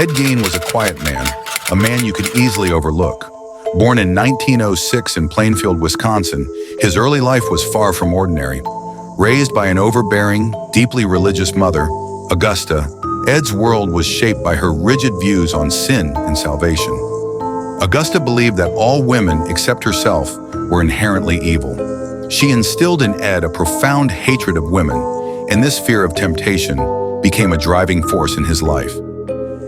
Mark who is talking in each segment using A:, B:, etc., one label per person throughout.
A: Ed Gein was a quiet man, a man you could easily overlook. Born in 1906 in Plainfield, Wisconsin, his early life was far from ordinary. Raised by an overbearing, deeply religious mother, Augusta, Ed's world was shaped by her rigid views on sin and salvation. Augusta believed that all women, except herself, were inherently evil. She instilled in Ed a profound hatred of women, and this fear of temptation became a driving force in his life.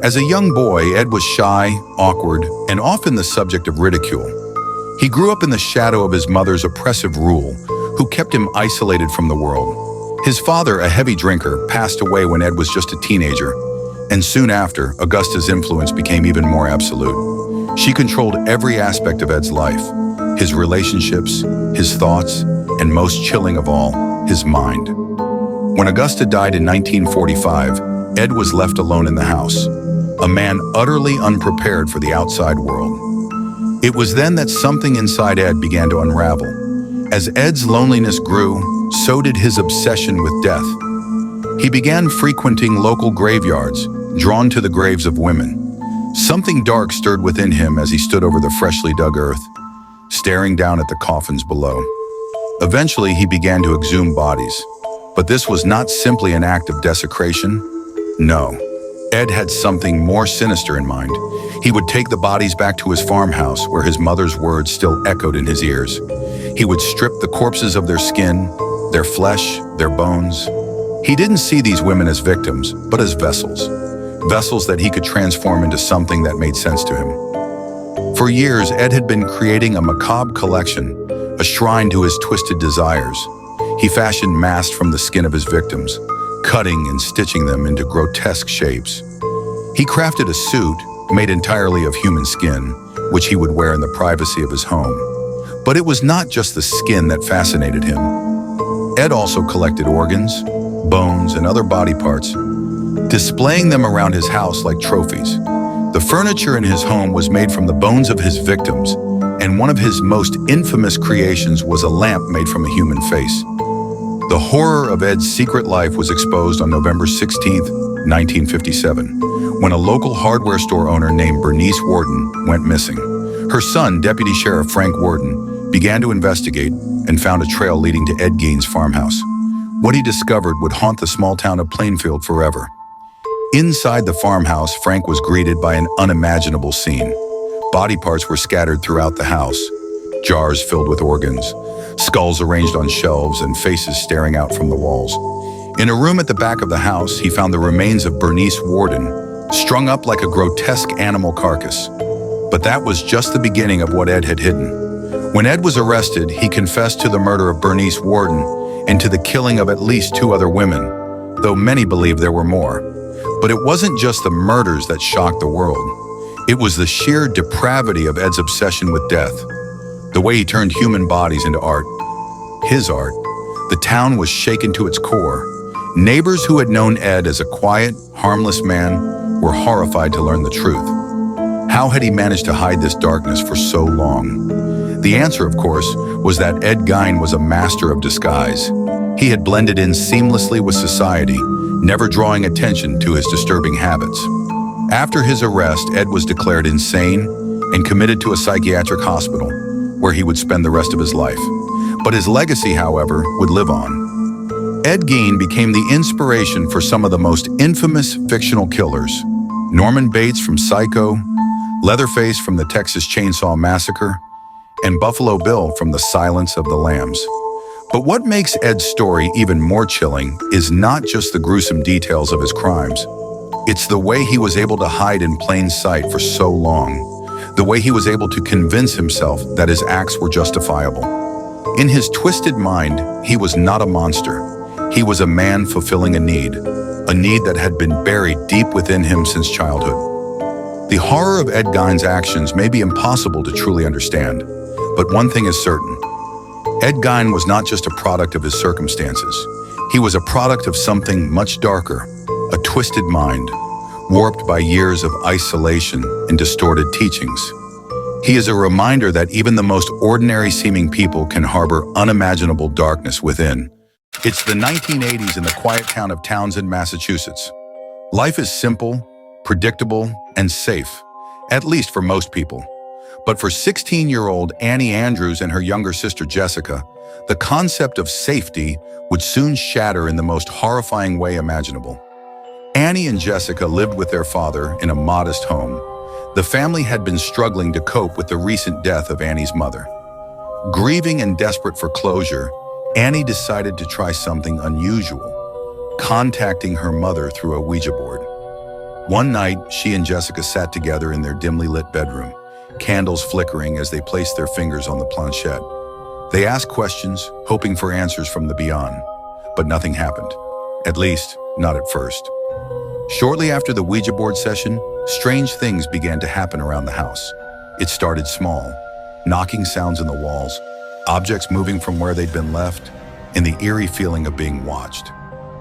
A: As a young boy, Ed was shy, awkward, and often the subject of ridicule. He grew up in the shadow of his mother's oppressive rule, who kept him isolated from the world. His father, a heavy drinker, passed away when Ed was just a teenager, and soon after, Augusta's influence became even more absolute. She controlled every aspect of Ed's life, his relationships, his thoughts, and most chilling of all, his mind. When Augusta died in 1945, Ed was left alone in the house, a man utterly unprepared for the outside world. It was then that something inside Ed began to unravel. As Ed's loneliness grew, so did his obsession with death. He began frequenting local graveyards, drawn to the graves of women. Something dark stirred within him as he stood over the freshly dug earth, staring down at the coffins below. Eventually, he began to exhume bodies. But this was not simply an act of desecration. No, Ed had something more sinister in mind. He would take the bodies back to his farmhouse, where his mother's words still echoed in his ears. He would strip the corpses of their skin, their flesh, their bones. He didn't see these women as victims, but as vessels. Vessels that he could transform into something that made sense to him. For years, Ed had been creating a macabre collection, a shrine to his twisted desires. He fashioned masks from the skin of his victims, cutting and stitching them into grotesque shapes. He crafted a suit made entirely of human skin, which he would wear in the privacy of his home. But it was not just the skin that fascinated him. Ed also collected organs, bones, and other body parts, displaying them around his house like trophies. The furniture in his home was made from the bones of his victims, and one of his most infamous creations was a lamp made from a human face. The horror of Ed's secret life was exposed on November 16, 1957, when a local hardware store owner named Bernice Worden went missing. Her son, Deputy Sheriff Frank Worden, began to investigate and found a trail leading to Ed Gein's farmhouse. What he discovered would haunt the small town of Plainfield forever. Inside the farmhouse, Frank was greeted by an unimaginable scene. Body parts were scattered throughout the house, jars filled with organs, skulls arranged on shelves, and faces staring out from the walls. In a room at the back of the house, he found the remains of Bernice Worden, strung up like a grotesque animal carcass. But that was just the beginning of what Ed had hidden. When Ed was arrested, he confessed to the murder of Bernice Worden and to the killing of at least 2 other women, though many believe there were more. But it wasn't just the murders that shocked the world. It was the sheer depravity of Ed's obsession with death. The way he turned human bodies into art, his art. The town was shaken to its core. Neighbors who had known Ed as a quiet, harmless man were horrified to learn the truth. How had he managed to hide this darkness for so long? The answer, of course, was that Ed Gein was a master of disguise. He had blended in seamlessly with society, never drawing attention to his disturbing habits. After his arrest, Ed was declared insane and committed to a psychiatric hospital, where he would spend the rest of his life. But his legacy, however, would live on. Ed Gein became the inspiration for some of the most infamous fictional killers. Norman Bates from Psycho, Leatherface from the Texas Chainsaw Massacre, and Buffalo Bill from The Silence of the Lambs. But what makes Ed's story even more chilling is not just the gruesome details of his crimes. It's the way he was able to hide in plain sight for so long, the way he was able to convince himself that his acts were justifiable. In his twisted mind, he was not a monster. He was a man fulfilling a need that had been buried deep within him since childhood. The horror of Ed Gein's actions may be impossible to truly understand, but one thing is certain. Ed Gein was not just a product of his circumstances. He was a product of something much darker, a twisted mind, warped by years of isolation and distorted teachings. He is a reminder that even the most ordinary-seeming people can harbor unimaginable darkness within. It's the 1980s in the quiet town of Townsend, Massachusetts. Life is simple, predictable, and safe, at least for most people. But for 16-year-old Annie Andrews and her younger sister Jessica, the concept of safety would soon shatter in the most horrifying way imaginable. Annie and Jessica lived with their father in a modest home. The family had been struggling to cope with the recent death of Annie's mother. Grieving and desperate for closure, Annie decided to try something unusual, contacting her mother through a Ouija board. One night, she and Jessica sat together in their dimly lit bedroom, candles flickering as they placed their fingers on the planchette. They asked questions, hoping for answers from the beyond, but nothing happened. At least, not at first. Shortly after the Ouija board session, strange things began to happen around the house. It started small, knocking sounds in the walls, objects moving from where they'd been left, and the eerie feeling of being watched.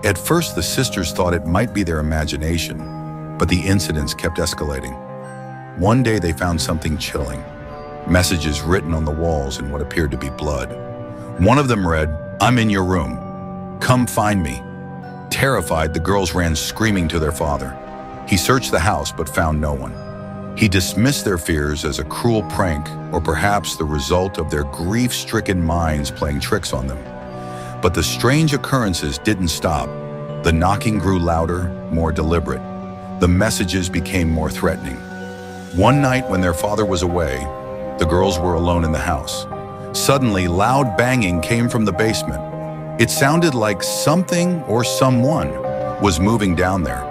A: At first, the sisters thought it might be their imagination, but the incidents kept escalating. One day they found something chilling, messages written on the walls in what appeared to be blood. One of them read, "I'm in your room. Come find me." Terrified, the girls ran screaming to their father. He searched the house but found no one. He dismissed their fears as a cruel prank or perhaps the result of their grief-stricken minds playing tricks on them. But the strange occurrences didn't stop. The knocking grew louder, more deliberate. The messages became more threatening. One night when their father was away, the girls were alone in the house. Suddenly, loud banging came from the basement. It sounded like something or someone was moving down there.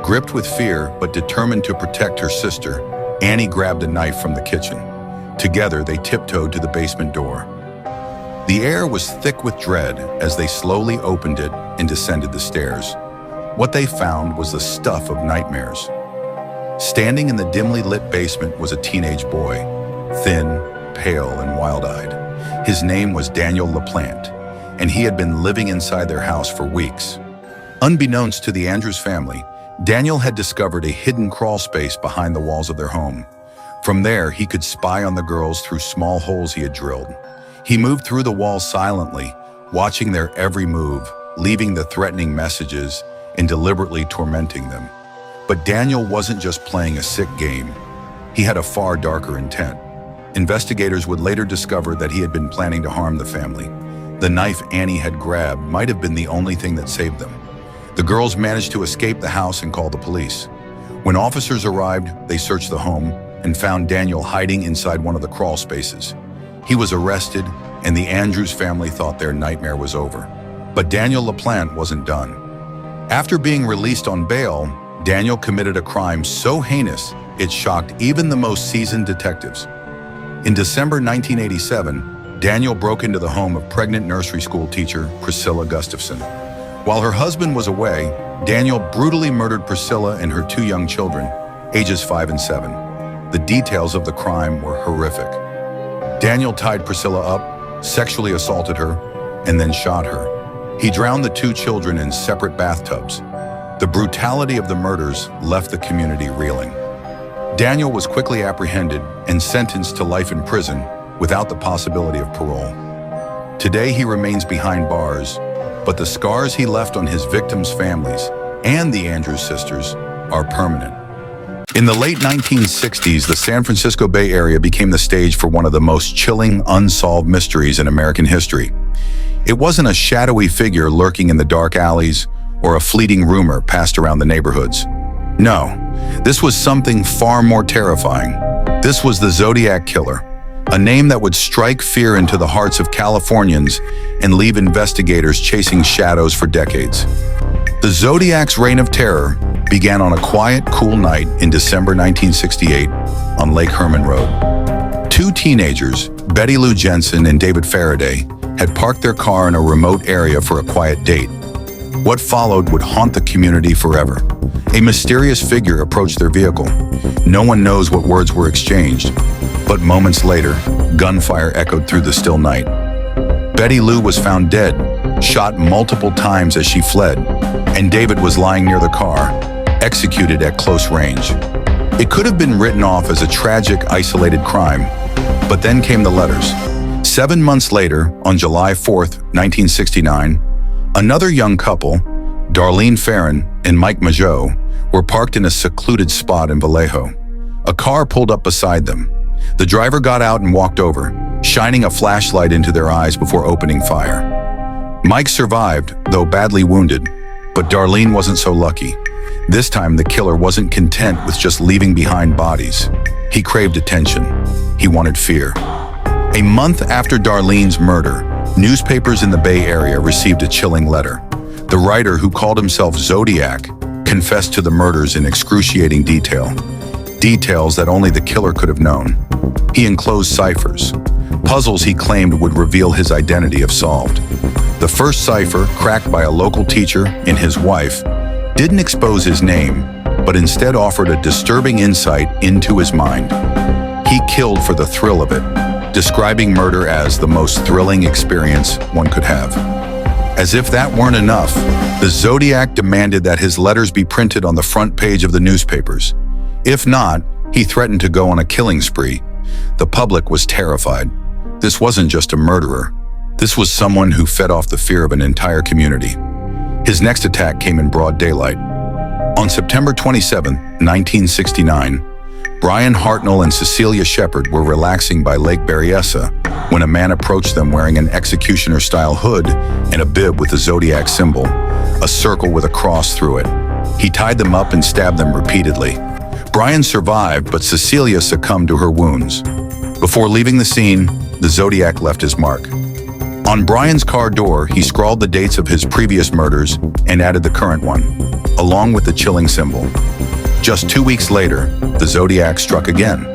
A: Gripped with fear but determined to protect her sister, Annie grabbed a knife from the kitchen. Together, they tiptoed to the basement door. The air was thick with dread as they slowly opened it and descended the stairs. What they found was the stuff of nightmares. Standing in the dimly lit basement was a teenage boy, thin, pale, and wild-eyed. His name was Daniel LaPlante, and he had been living inside their house for weeks. Unbeknownst to the Andrews family, Daniel had discovered a hidden crawl space behind the walls of their home. From there, he could spy on the girls through small holes he had drilled. He moved through the walls silently, watching their every move, leaving the threatening messages and deliberately tormenting them. But Daniel wasn't just playing a sick game. He had a far darker intent. Investigators would later discover that he had been planning to harm the family. The knife Annie had grabbed might have been the only thing that saved them. The girls managed to escape the house and call the police. When officers arrived, they searched the home and found Daniel hiding inside one of the crawl spaces. He was arrested, and the Andrews family thought their nightmare was over. But Daniel LaPlante wasn't done. After being released on bail, Daniel committed a crime so heinous it shocked even the most seasoned detectives. In December 1987, Daniel broke into the home of pregnant nursery school teacher Priscilla Gustafson. While her husband was away, Daniel brutally murdered Priscilla and her two young children, ages 5 and 7. The details of the crime were horrific. Daniel tied Priscilla up, sexually assaulted her, and then shot her. He drowned the two children in separate bathtubs. The brutality of the murders left the community reeling. Daniel was quickly apprehended and sentenced to life in prison without the possibility of parole. Today he remains behind bars, but the scars he left on his victims' families and the Andrews sisters are permanent. In the late 1960s, the San Francisco Bay Area became the stage for one of the most chilling, unsolved mysteries in American history. It wasn't a shadowy figure lurking in the dark alleys or a fleeting rumor passed around the neighborhoods. No, this was something far more terrifying. This was the Zodiac Killer, a name that would strike fear into the hearts of Californians and leave investigators chasing shadows for decades. The Zodiac's reign of terror began on a quiet, cool night in December 1968 on Lake Herman Road. Two teenagers, Betty Lou Jensen and David Faraday, had parked their car in a remote area for a quiet date. What followed would haunt the community forever. A mysterious figure approached their vehicle. No one knows what words were exchanged, but moments later, gunfire echoed through the still night. Betty Lou was found dead, shot multiple times as she fled, and David was lying near the car, executed at close range. It could have been written off as a tragic, isolated crime, but then came the letters. 7 months later, on July 4th, 1969, another young couple, Darlene Ferrin and Mike Mageau, were parked in a secluded spot in Vallejo. A car pulled up beside them. The driver got out and walked over, shining a flashlight into their eyes before opening fire. Mike survived, though badly wounded, but Darlene wasn't so lucky. This time, the killer wasn't content with just leaving behind bodies. He craved attention. He wanted fear. A month after Darlene's murder, newspapers in the Bay Area received a chilling letter. The writer, who called himself Zodiac, confessed to the murders in excruciating detail. Details that only the killer could have known. He enclosed ciphers, puzzles he claimed would reveal his identity if solved. The first cipher, cracked by a local teacher and his wife, didn't expose his name, but instead offered a disturbing insight into his mind. He killed for the thrill of it, describing murder as the most thrilling experience one could have. As if that weren't enough, the Zodiac demanded that his letters be printed on the front page of the newspapers. If not, he threatened to go on a killing spree. The public was terrified. This wasn't just a murderer. This was someone who fed off the fear of an entire community. His next attack came in broad daylight. On September 27, 1969, Brian Hartnell and Cecilia Shepard were relaxing by Lake Berryessa when a man approached them wearing an executioner-style hood and a bib with the Zodiac symbol, a circle with a cross through it. He tied them up and stabbed them repeatedly. Brian survived, but Cecilia succumbed to her wounds. Before leaving the scene, the Zodiac left his mark. On Brian's car door, he scrawled the dates of his previous murders and added the current one, along with the chilling symbol. Just 2 weeks later, the Zodiac struck again.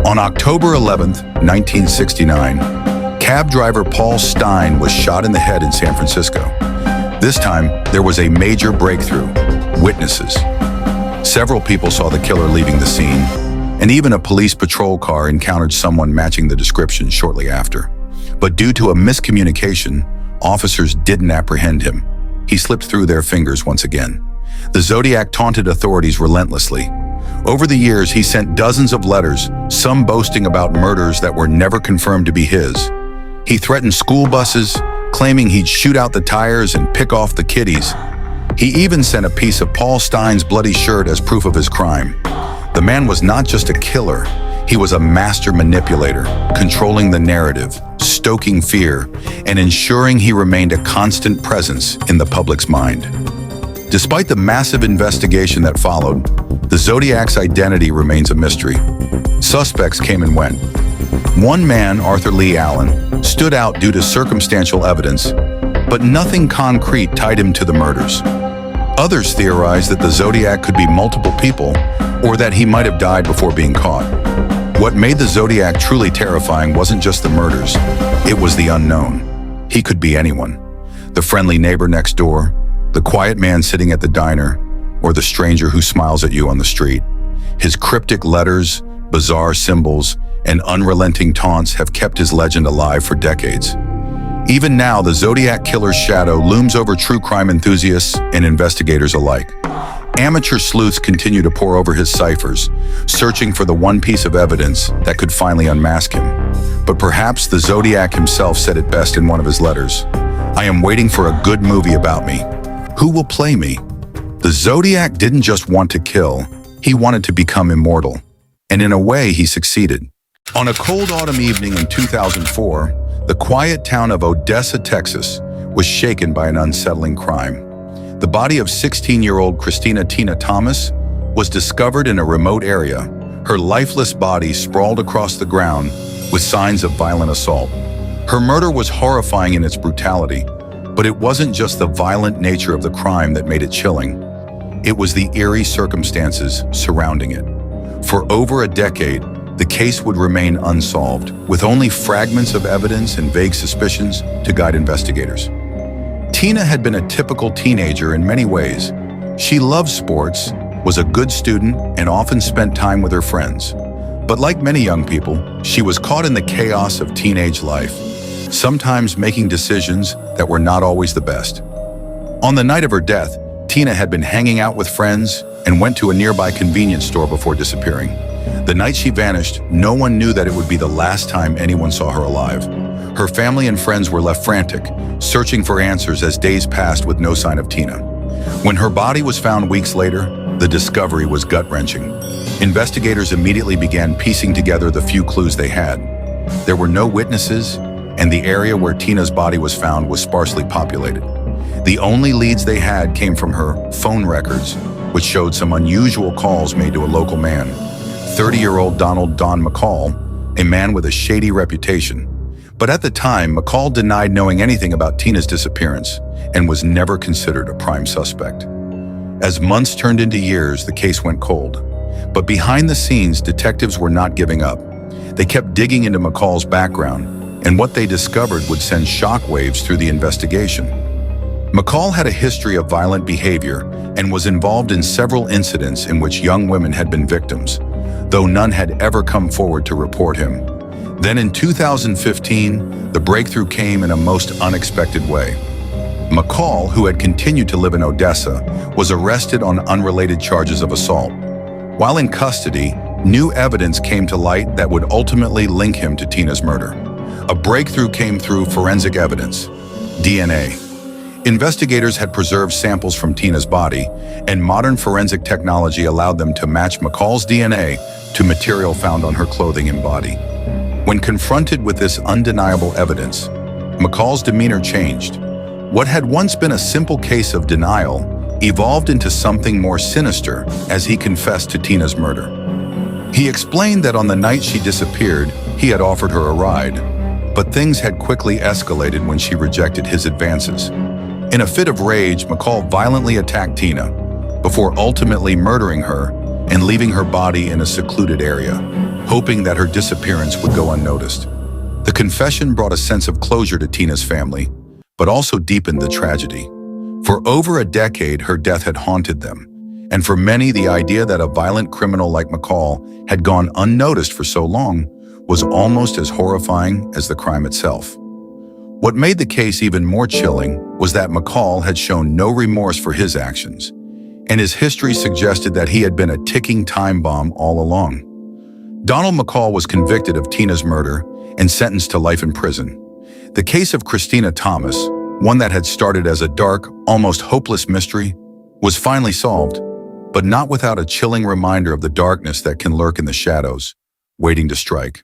A: On October 11, 1969, cab driver Paul Stein was shot in the head in San Francisco. This time, there was a major breakthrough: witnesses. Several people saw the killer leaving the scene, and even a police patrol car encountered someone matching the description shortly after. But due to a miscommunication, officers didn't apprehend him. He slipped through their fingers once again. The Zodiac taunted authorities relentlessly. Over the years, he sent dozens of letters, some boasting about murders that were never confirmed to be his. He threatened school buses, claiming he'd shoot out the tires and pick off the kiddies. He even sent a piece of Paul Stein's bloody shirt as proof of his crime. The man was not just a killer, he was a master manipulator, controlling the narrative, stoking fear, and ensuring he remained a constant presence in the public's mind. Despite the massive investigation that followed, the Zodiac's identity remains a mystery. Suspects came and went. One man, Arthur Lee Allen, stood out due to circumstantial evidence, but nothing concrete tied him to the murders. Others theorized that the Zodiac could be multiple people, or that he might have died before being caught. What made the Zodiac truly terrifying wasn't just the murders, it was the unknown. He could be anyone. The friendly neighbor next door, the quiet man sitting at the diner, or the stranger who smiles at you on the street. His cryptic letters, bizarre symbols, and unrelenting taunts have kept his legend alive for decades. Even now, the Zodiac killer's shadow looms over true crime enthusiasts and investigators alike. Amateur sleuths continue to pore over his ciphers, searching for the one piece of evidence that could finally unmask him. But perhaps the Zodiac himself said it best in one of his letters. "I am waiting for a good movie about me. Who will play me?" The Zodiac didn't just want to kill, he wanted to become immortal. And in a way, he succeeded. On a cold autumn evening in 2004, the quiet town of Odessa, Texas, was shaken by an unsettling crime. The body of 16-year-old Christina Tina Thomas was discovered in a remote area, her lifeless body sprawled across the ground with signs of violent assault. Her murder was horrifying in its brutality, but it wasn't just the violent nature of the crime that made it chilling. It was the eerie circumstances surrounding it. For over a decade, the case would remain unsolved, with only fragments of evidence and vague suspicions to guide investigators. Tina had been a typical teenager in many ways. She loved sports, was a good student, and often spent time with her friends. But like many young people, she was caught in the chaos of teenage life, sometimes making decisions that were not always the best. On the night of her death, Tina had been hanging out with friends and went to a nearby convenience store before disappearing. The night she vanished, no one knew that it would be the last time anyone saw her alive. Her family and friends were left frantic, searching for answers as days passed with no sign of Tina. When her body was found weeks later, The discovery was gut-wrenching. Investigators immediately began piecing together the few clues they had. There were no witnesses, and the area where Tina's body was found was sparsely populated. The only leads they had came from her phone records, which showed some unusual calls made to a local man, 30-year-old Donald Don McCall, a man with a shady reputation. But at the time, McCall denied knowing anything about Tina's disappearance and was never considered a prime suspect. As months turned into years, the case went cold. But behind the scenes, detectives were not giving up. They kept digging into McCall's background, and what they discovered would send shockwaves through the investigation. McCall had a history of violent behavior and was involved in several incidents in which young women had been victims, though none had ever come forward to report him. Then in 2015, the breakthrough came in a most unexpected way. McCall, who had continued to live in Odessa, was arrested on unrelated charges of assault. While in custody, new evidence came to light that would ultimately link him to Tina's murder. A breakthrough came through forensic evidence, DNA. Investigators had preserved samples from Tina's body, and modern forensic technology allowed them to match McCall's DNA to material found on her clothing and body. When confronted with this undeniable evidence, McCall's demeanor changed. What had once been a simple case of denial evolved into something more sinister as he confessed to Tina's murder. He explained that on the night she disappeared, he had offered her a ride, but things had quickly escalated when she rejected his advances. In a fit of rage, McCall violently attacked Tina before ultimately murdering her and leaving her body in a secluded area, hoping that her disappearance would go unnoticed. The confession brought a sense of closure to Tina's family, but also deepened the tragedy. For over a decade, her death had haunted them, and for many, the idea that a violent criminal like McCall had gone unnoticed for so long was almost as horrifying as the crime itself. What made the case even more chilling was that McCall had shown no remorse for his actions, and his history suggested that he had been a ticking time bomb all along. Donald McCall was convicted of Tina's murder and sentenced to life in prison. The case of Christina Thomas, one that had started as a dark, almost hopeless mystery, was finally solved, but not without a chilling reminder of the darkness that can lurk in the shadows, waiting to strike.